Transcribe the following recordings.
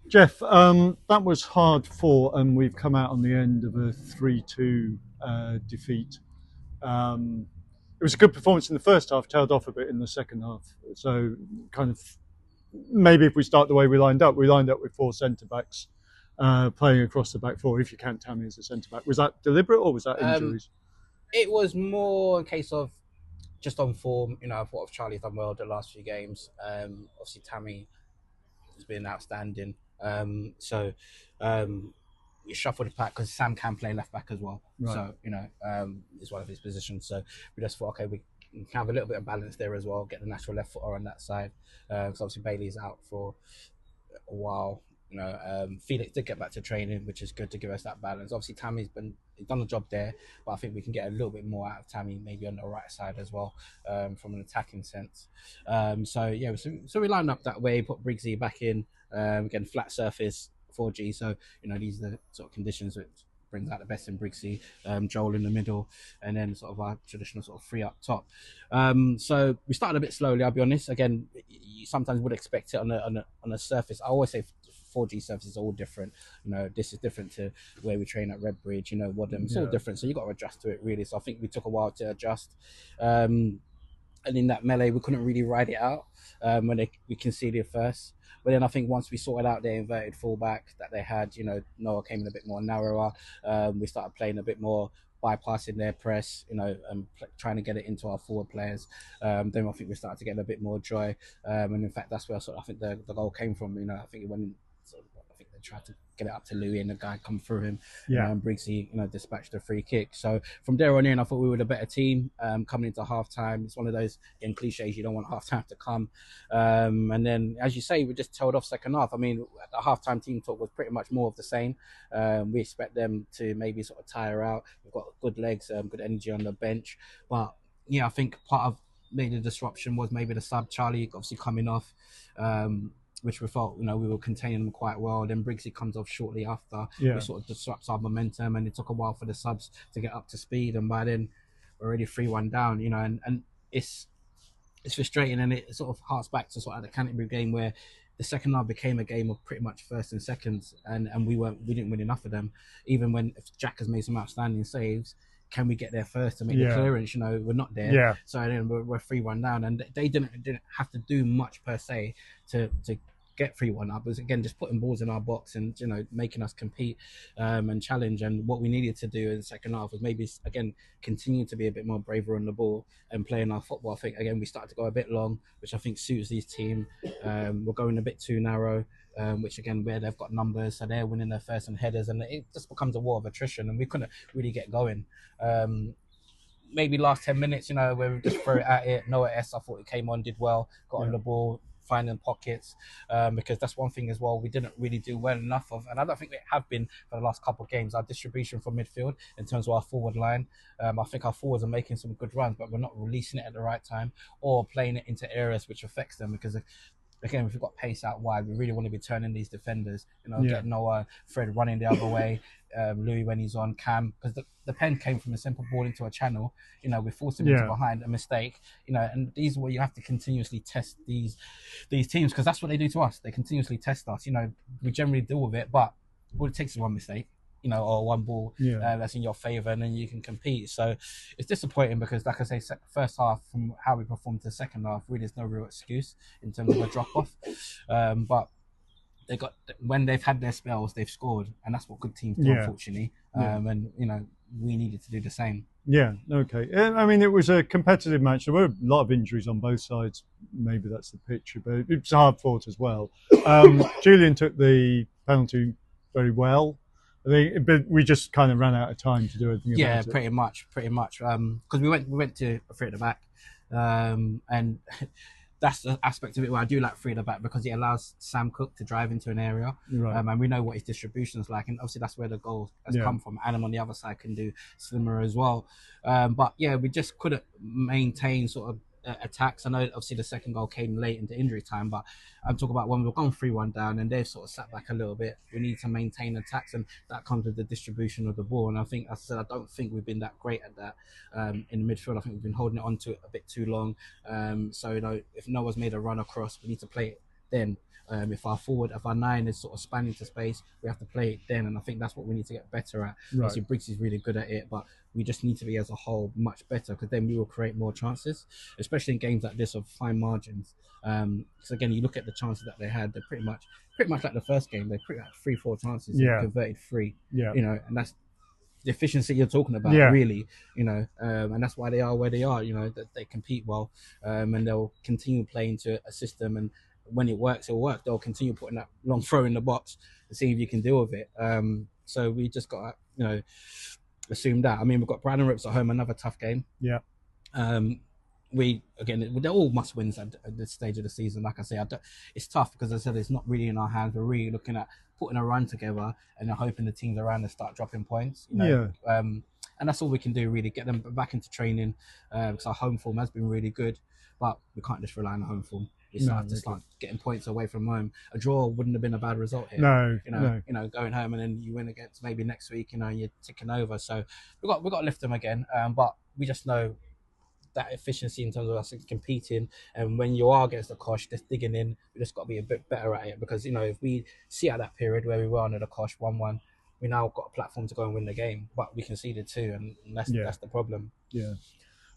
Geoff, that was hard fought, and we've come out on the end of a 3-2 defeat. It was a good performance in the first half, tailed off a bit in the second half. So, kind of, maybe if we start the way we lined up with four centre backs playing across the back four, if you count Tammy as a centre back. Was that deliberate or was that Um, injuries? it was more a case of just on form. I thought of Charlie done well the last few games. Obviously, Tammy has been outstanding. So we shuffled the pack because Sam can play left back as well. Right. So it's one of his positions. So we just thought, okay, we can have a little bit of balance there as well. Get the natural left footer on that side because obviously Bailey's out for a while. Felix did get back to training, which is good to give us that balance. Obviously, he's done the job there, but I think we can get a little bit more out of Tammy, maybe on the right side as well, from an attacking sense. So we lined up that way, put Briggsy back in, again, flat surface, 4G. So, these are the sort of conditions that brings out the best in Briggsy, Joel in the middle, and then sort of our traditional sort of three up top. So we started a bit slowly, I'll be honest. Again, you sometimes would expect it on a surface. I always say 4G surfaces are all different. This is different to where we train at Redbridge, Wadham. It's all different. So you got to adjust to it, really. So I think we took a while to adjust. And in that melee, we couldn't really ride it out when we conceded first. But then I think once we sorted out their inverted fullback that they had, Noah came in a bit more narrower. We started playing a bit more bypassing their press, trying to get it into our forward players. Then I think we started to get a bit more joy. And in fact, that's where I think the goal came from. I think it went. I think they tried to get it up to Louis, and the guy come through him. And Briggsy, dispatched a free kick. So from there on in, I thought we were the better team. Coming into half time, it's one of those cliches. You don't want half time to come, and then as you say, we just tailed off second half. I mean, the half time team talk was pretty much more of the same. We expect them to maybe sort of tire out. We've got good legs, good energy on the bench, but I think part of maybe the disruption was maybe the sub Charlie obviously coming off. Which we felt, we were containing them quite well. Then Briggsy comes off shortly after, which sort of disrupts our momentum, and it took a while for the subs to get up to speed. And by then, we're already 3-1 down, and it's frustrating, and it sort of harks back to sort of the Canterbury game where the second half became a game of pretty much first and seconds, and we didn't win enough of them. Even when Jack has made some outstanding saves, can we get there first to make the clearance? We're not there. So then we're 3-1 down, and they didn't have to do much per se to get 3-1 up. It was again just putting balls in our box and making us compete and challenge. And what we needed to do in the second half was maybe again continue to be a bit more braver on the ball and playing our football. I think again we started to go a bit long, which I think suits these team. We're going a bit too narrow. Which again, where they've got numbers, so they're winning their first and headers, and it just becomes a war of attrition, and we couldn't really get going. Maybe last 10 minutes, where we just throw it at it. Noah S, I thought he came on, did well, got on the ball, finding pockets, because that's one thing as well we didn't really do well enough of, and I don't think we have been for the last couple of games. Our distribution from midfield in terms of our forward line, I think our forwards are making some good runs, but we're not releasing it at the right time or playing it into areas which affects them, because again, if we've got pace out wide, we really want to be turning these defenders, get Noah, Fred running the other way, Louis when he's on, Cam, because the pen came from a simple ball into a channel, we forced him into behind a mistake, and these are where you have to continuously test these teams, because that's what they do to us. They continuously test us, we generally deal with it, but all it takes is one mistake, or one ball that's in your favour, and then you can compete. So it's disappointing because, like I say, first half from how we performed to the second half, really there's no real excuse in terms of a drop off. But when they've had their spells, they've scored, and that's what good teams do, unfortunately. And we needed to do the same. Yeah, okay. I mean, it was a competitive match. There were a lot of injuries on both sides. Maybe that's the picture, but it was hard fought as well. Julian took the penalty very well. But we just kind of ran out of time to do anything about it. Yeah, pretty much. Because we went to a three at the back, and that's the aspect of it where I do like three at the back, because it allows Sam Cook to drive into an area, and we know what his distribution is like, and obviously that's where the goal has come from. Adam on the other side can do slimmer as well, but yeah, we just couldn't maintain sort of attacks. I know obviously the second goal came late into injury time, but I'm talking about when we were going 3-1 down and they've sort of sat back a little bit. We need to maintain attacks, and that comes with the distribution of the ball. And I think, as I said, I don't think we've been that great at that in the midfield. I think we've been holding it on to it a bit too long. So if Noah's made a run across, we need to play it then. If our 9 is sort of spanning to space, we have to play it then, and I think that's what we need to get better at. Right. Obviously, Briggs is really good at it, but we just need to be as a whole much better, because then we will create more chances, especially in games like this of fine margins. Because again, you look at the chances that they had; they're pretty much like the first game. They pretty much 3-4 chances, and converted 3. Yeah. You know, and that's the efficiency you're talking about, really, you know, and that's why they are where they are, you know, that they compete well, and they'll continue playing to a system, and when it works, it'll work. They'll continue putting that long throw in the box to see if you can deal with it. So we just got to, you know, assume that. I mean, we've got Brandon Rips at home, another tough game. Yeah. They're all must wins at this stage of the season. Like I say, it's tough because I said it's not really in our hands. We're really looking at putting a run together and hoping the teams around us start dropping points. You know? And that's all we can do, really, get them back into training, because our home form has been really good, but we can't just rely on the home form. We have to start getting points away from home. A draw wouldn't have been a bad result here. No, you know, going home and then you win against maybe next week, you know, you're ticking over. So we've got to lift them again. But we just know that efficiency in terms of us competing, and when you are against the Kosh, just digging in, we just got to be a bit better at it, because, you know, if we see at that period where we were under the Kosh 1-1, we now got a platform to go and win the game, but we conceded 2, and that's the problem. Yeah.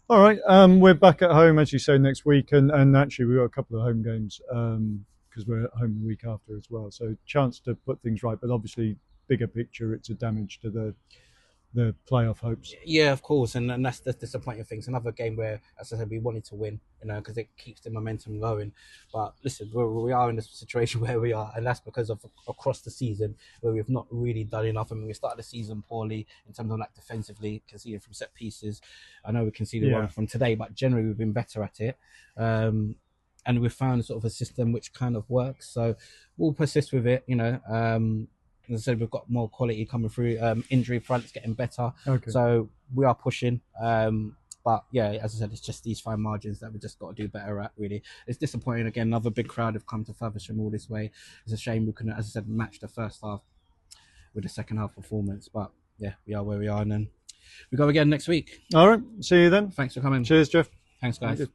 All right. We're back at home, as you say, next week, and actually we've got a couple of home games because we're at home the week after as well. So chance to put things right, but obviously bigger picture, it's a damage to the playoff hopes. Yeah, of course, and that's the disappointing thing. It's another game where, as I said, we wanted to win, you know, because it keeps the momentum going. But listen, we are in this situation where we are, and that's because of across the season where we've not really done enough. I mean, we started the season poorly in terms of like defensively, conceding from set pieces. I know we conceded one from today, but generally we've been better at it. And we've found sort of a system which kind of works. So we'll persist with it, you know. As I said, we've got more quality coming through. Injury front's getting better, so we are pushing. But yeah, as I said, it's just these fine margins that we just got to do better at. Really, it's disappointing. Again, another big crowd have come to Faversham all this way. It's a shame we couldn't, as I said, match the first half with the second half performance. But yeah, we are where we are, and then we go again next week. All right, see you then. Thanks for coming. Cheers, Geoff. Thanks, guys.